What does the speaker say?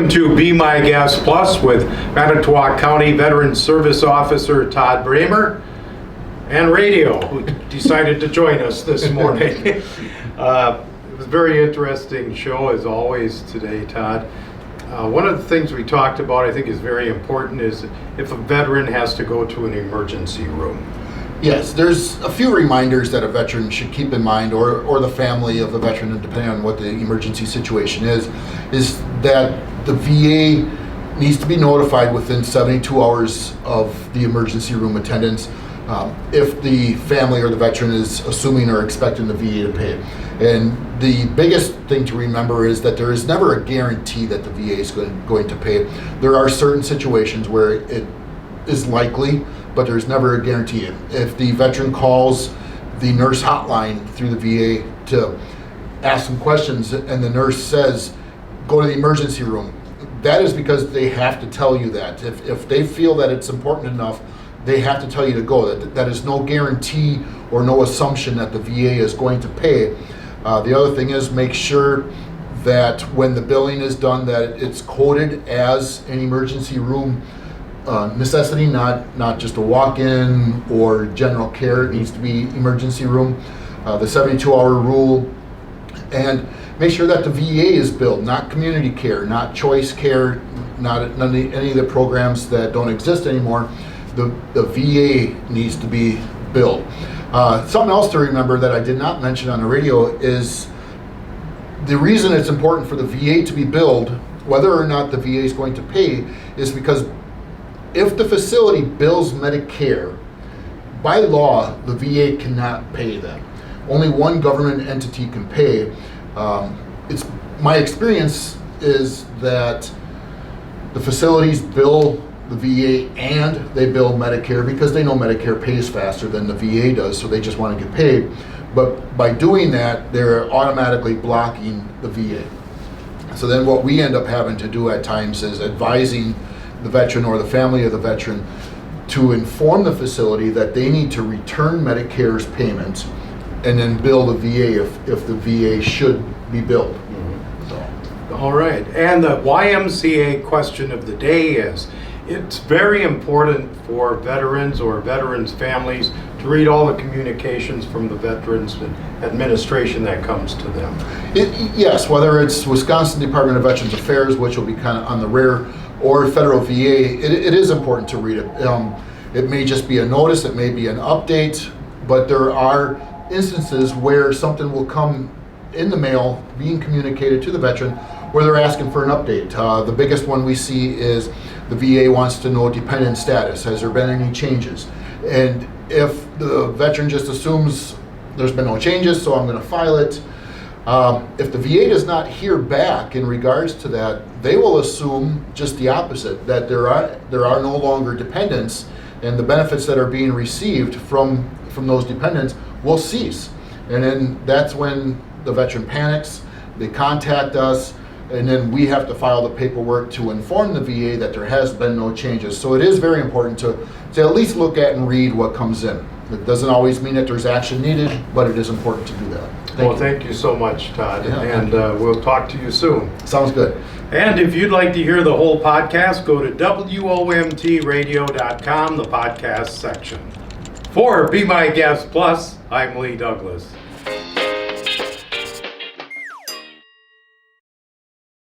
Welcome to Be My Guest Plus with Manitowoc County Veteran Service Officer Todd Brehmer and radio, who decided to join us this morning. It was a very interesting show as always today, Todd. One of the things we talked about I think is very important is if a veteran has to go to an emergency room. Yes, there's a few reminders that a veteran should keep in mind, or the family of the veteran, depending on what the emergency situation is that the VA needs to be notified within 72 hours of the emergency room attendance if the family or the veteran is assuming or expecting the VA to pay. And the biggest thing to remember is that there is never a guarantee that the VA is going to pay. There are certain situations where it is likely, but there's never a guarantee. If the veteran calls the nurse hotline through the VA to ask some questions and the nurse says, go to the emergency room, that is because they have to tell you that. If they feel that it's important enough, they have to tell you to go. That is no guarantee or no assumption that the VA is going to pay. The other thing is make sure that when the billing is done that it's coded as an emergency room necessity, not just a walk-in or general care. It needs to be emergency room, the 72-hour rule, and make sure that the VA is billed, not community care, not choice care, not any of the programs that don't exist anymore. The VA needs to be billed. Something else to remember that I did not mention on the radio is the reason it's important for the VA to be billed, whether or not the VA is going to pay, is because if the facility bills Medicare, by law, the VA cannot pay them. Only one government entity can pay. My experience is that the facilities bill the VA and they bill Medicare because they know Medicare pays faster than the VA does, so they just want to get paid. But by doing that, they're automatically blocking the VA. So then what we end up having to do at times is advising the veteran or the family of the veteran to inform the facility that they need to return Medicare's payment and then bill the VA if the VA should be billed. So. All right, and the YMCA question of the day is, it's very important for veterans or veterans' families to read all the communications from the Veterans Administration that comes to them. Yes, whether it's Wisconsin Department of Veterans Affairs, which will be kind of on the rare, or federal VA, it is important to read it. It may just be a notice, it may be an update, but there are instances where something will come in the mail being communicated to the veteran where they're asking for an update. The biggest one we see is the VA wants to know dependent status. Has there been any changes? And if the veteran just assumes there's been no changes, so I'm going to file it, if the VA does not hear back in regards to that, they will assume just the opposite, that there are no longer dependents, and the benefits that are being received from those dependents will cease. And then that's when the veteran panics, they contact us, and then we have to file the paperwork to inform the VA that there has been no changes. So it is very important to at least look at and read what comes in. It doesn't always mean that there's action needed, but it is important to do that. Thank you so much, Todd, Yeah, and we'll talk to you soon. Sounds good. And if you'd like to hear the whole podcast, go to WOMTradio.com, the podcast section. For Be My Guest Plus, I'm Lee Douglas.